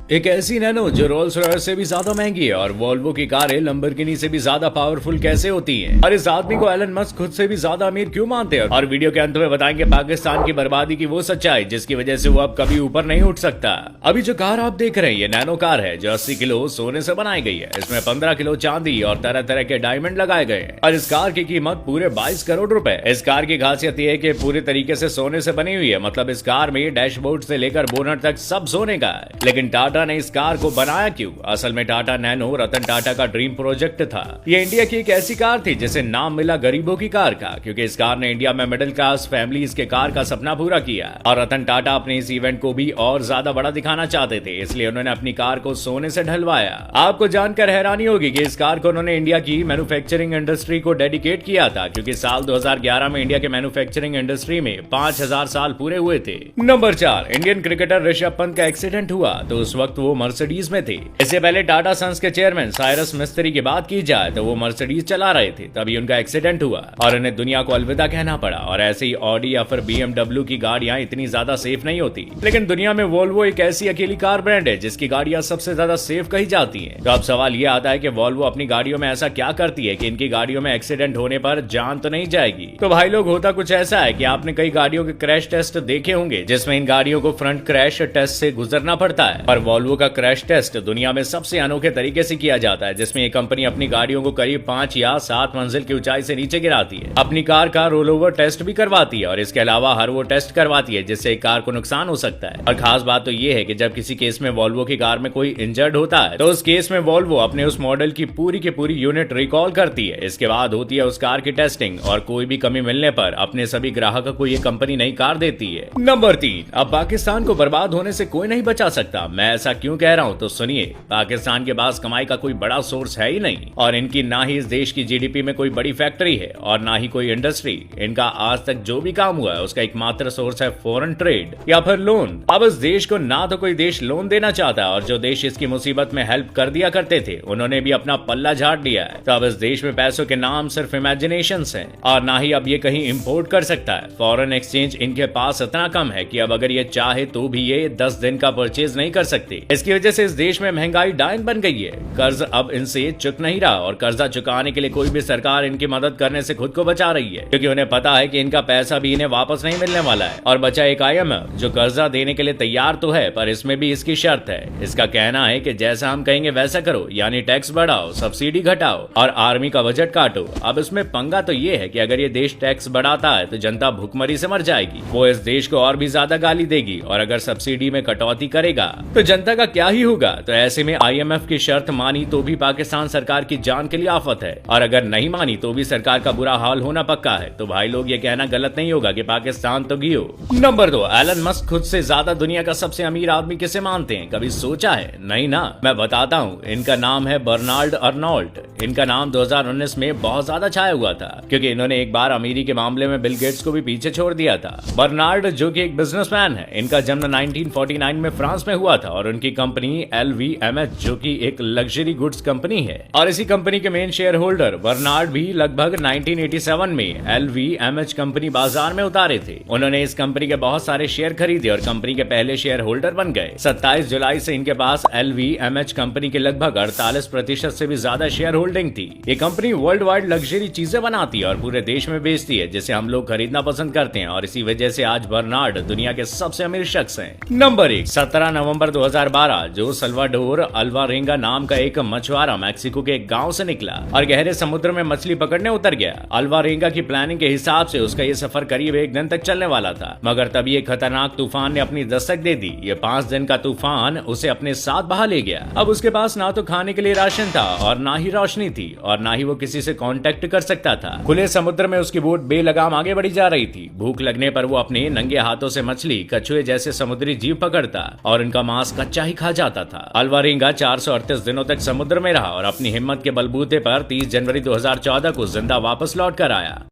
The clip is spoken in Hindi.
एक ऐसी नैनो जो रोल्स रॉयस से भी ज्यादा महंगी है और वोल्वो की कारें लंबोर्गिनी से भी ज्यादा पावरफुल कैसे होती हैं? और इस आदमी को एलन मस्क खुद से भी ज्यादा अमीर क्यों मानते हैं? और वीडियो के अंत में बताएंगे पाकिस्तान की बर्बादी की वो सच्चाई जिसकी वजह से वो अब कभी ऊपर नहीं उठ सकता। अभी जो कार आप देख रहे हैं ये नैनो कार है जो 80 किलो सोने से बनाई गई है। इसमें 15 किलो चांदी और तरह तरह के डायमंड लगाए गए हैं और इस कार की कीमत पूरे 22 करोड़ रुपए। इस कार की खासियत ये है कि पूरे तरीके से सोने से बनी हुई है, मतलब इस कार में डैशबोर्ड से लेकर बोनट तक सब सोने का है। लेकिन टाटा ने इस कार को बनाया क्यों? असल में टाटा नैनो रतन टाटा का ड्रीम प्रोजेक्ट था। ये इंडिया की एक ऐसी कार थी जिसे नाम मिला गरीबों की कार का, क्योंकि इस कार ने इंडिया में मिडिल क्लास फैमिलीज के कार का सपना पूरा किया और रतन टाटा अपने इस इवेंट को भी और ज्यादा बड़ा दिखाना चाहते थे, इसलिए उन्होंने अपनी कार को सोने से ढलवाया। आपको जानकर हैरानी होगी कि इस कार को उन्होंने इंडिया की मैन्युफैक्चरिंग इंडस्ट्री को डेडिकेट किया था, क्योंकि साल 2011 में इंडिया के मैन्युफैक्चरिंग इंडस्ट्री में 5000 साल पूरे हुए थे। Number 4, Indian cricketer Rishabh Pant का एक्सीडेंट हुआ तो उस वक्त वो मर्सिडीज में थे। इससे पहले टाटा सन्स के चेयरमैन साइरस मिस्त्री की बात की जाए तो वो मर्सिडीज चला रहे थे, तभी उनका एक्सीडेंट हुआ और उन्हें दुनिया को अलविदा कहना पड़ा। और ऐसे ही ऑडी या फिर BMW की गाड़ियां इतनी ज्यादा सेफ नहीं होती, लेकिन दुनिया में वोल्वो एक ऐसी अकेली कार ब्रांड है जिसकी गाड़ियां सबसे ज्यादा सेफ कही जाती हैं। तो अब सवाल ये आता है कि वोल्वो अपनी गाड़ियों में ऐसा क्या करती है कि इनकी गाड़ियों में एक्सीडेंट होने पर जान तो नहीं जाएगी? तो भाई लोग, होता कुछ ऐसा है कि आपने कई गाड़ियों के क्रैश टेस्ट देखे होंगे जिसमें इन गाड़ियों को फ्रंट क्रैश टेस्ट से गुजरना पड़ता है, और वोल्वो का क्रैश टेस्ट दुनिया में सबसे अनोखे तरीके से किया जाता है, जिसमें ये कंपनी अपनी गाड़ियों को करीब 5 या 7 मंजिल की ऊंचाई से नीचे गिराती है, अपनी कार का रोल ओवर टेस्ट भी करवाती है और इसके अलावा हर वो टेस्ट करवाती है जिससे एक कार को नुकसान हो सकता है। और खास बात तो ये है कि जब किसी केस में वोल्वो की कार में कोई इंजर्ड होता है तो उस केस में वोल्वो अपने उस मॉडल की पूरी यूनिट रिकॉल करती है। इसके बाद होती है उस कार की टेस्टिंग और कोई भी कमी मिलने पर अपने सभी ग्राहकों को ये कंपनी नई कार देती है। नंबर 3, अब पाकिस्तान को बर्बाद होने से कोई नहीं बचा सकता। मैं ऐसा क्यों कह रहा हूँ तो सुनिए। पाकिस्तान के पास कमाई का कोई बड़ा सोर्स है ही नहीं और इनकी ना ही इस देश की जीडीपी में कोई बड़ी फैक्ट्री है और ना ही कोई इंडस्ट्री। इनका आज तक जो भी काम हुआ है उसका एकमात्र सोर्स है फॉरेन ट्रेड या फिर लोन। अब इस देश को ना तो कोई देश लोन देना चाहता और जो देश इसकी मुसीबत में हेल्प कर दिया करते थे उन्होंने भी अपना पल्ला झाड़ दिया है। तो अब इस देश में पैसों के नाम सिर्फ इमेजिनेशंस हैं और ना ही अब ये कहीं इंपोर्ट कर सकता है। फॉरेन एक्सचेंज इनके पास इतना कम है कि अब अगर ये चाहे तो भी ये 10 दिन का परचेज नहीं कर सकते। इसकी वजह से इस देश में महंगाई डायन बन गई है। कर्ज अब इनसे चुक नहीं रहा और कर्जा चुकाने के लिए कोई भी सरकार इनकी मदद करने से खुद को बचा रही है, क्योंकि उन्हें पता है कि इनका पैसा भी इन्हें वापस नहीं मिलने वाला है। और बचा एक IMF जो कर्जा देने के लिए तैयार तो है, पर इसमें भी इसकी शर्त है। इसका कहना है कि जैसा हम कहेंगे वैसा करो, यानी टैक्स बढ़ाओ, सब्सिडी घटाओ और आर्मी का बजट काटो। अब इसमें पंगा तो ये है कि अगर ये देश टैक्स बढ़ाता है तो जनता भूखमरी से मर जाएगी, वो इस देश को और भी ज्यादा गाली देगी, और अगर सब्सिडी में कटौती करेगा तो जनता का क्या ही होगा। तो ऐसे में IMF की शर्त मानी तो भी पाकिस्तान सरकार की जान के लिए आफत है, और अगर नहीं मानी तो भी सरकार का बुरा हाल होना पक्का है। तो भाई लोग, ये कहना गलत नहीं होगा कि पाकिस्तान तो गियो। नंबर 2, एलन मस्क खुद से ज्यादा दुनिया का सबसे अमीर आदमी किसे मानते हैं? कभी सोचा है? नहीं ना, मैं बताता हूँ। इनका नाम है बर्नार्ड अर्नोल्ट। इनका नाम 2019 में बहुत ज्यादा छाया हुआ था, क्योंकि इन्होंने एक बार अमीरी के मामले में बिल गेट्स को भी पीछे छोड़ दिया था। बर्नार्ड जो कि एक बिजनेसमैन है, इनका जन्म 1949 में फ्रांस में हुआ था और उनकी कंपनी LVMH जो कि एक लग्जरी गुड्स कंपनी है, और इसी कंपनी के मेन शेयर होल्डर बर्नार्ड भी लगभग 1987 में LVMH कंपनी बाजार में उतारे थे। उन्होंने इस कंपनी के बहुत सारे शेयर खरीदे और कंपनी के पहले शेयर होल्डर बन गए। 27 जुलाई से इनके पास LVMH कंपनी के लगभग 48% से भी ज्यादा शेयर होल्डिंग थी। ये कंपनी वर्ल्ड वाइड लग्जरी चीजें बनाती है और पूरे देश में बेचती है, जिसे हम लोग खरीदना पसंद करते हैं, और इसी वजह से आज बर्नार्ड दुनिया के सबसे अमीर शख्स हैं। नंबर 1, 17 नवंबर 2012 जो सल्वाडोर अल्वारेंगा नाम का एक मछुआरा मैक्सिको के एक गांव से निकला और गहरे समुद्र में मछली पकड़ने उतर गया। अल्वारेंगा की प्लानिंग के हिसाब से उसका ये सफर करीब 1 दिन तक चलने वाला था, मगर तभी एक खतरनाक तूफान ने अपनी दस्तक दे दी। ये 5 दिन का तूफान उसे अपने साथ बहा ले गया। अब उसके पास ना तो खाने के लिए राशन था और ना ही रोशनी थी और ना ही वो किसी से कांटेक्ट कर सकता था। खुले समुद्र में उसकी बोट बेलगाम आगे बढ़ी जा रही थी। भूख लगने पर वो अपने नंगे हाथों से मछली, कछुए जैसे समुद्री जीव पकड़ता और इनका मांस कच्चा ही खा जाता था। अल्वारेंगा 438 दिनों तक समुद्र में रहा और अपनी हिम्मत के बलबूते पर 30 जनवरी 2014 को जिंदा वापस लौट कर आया।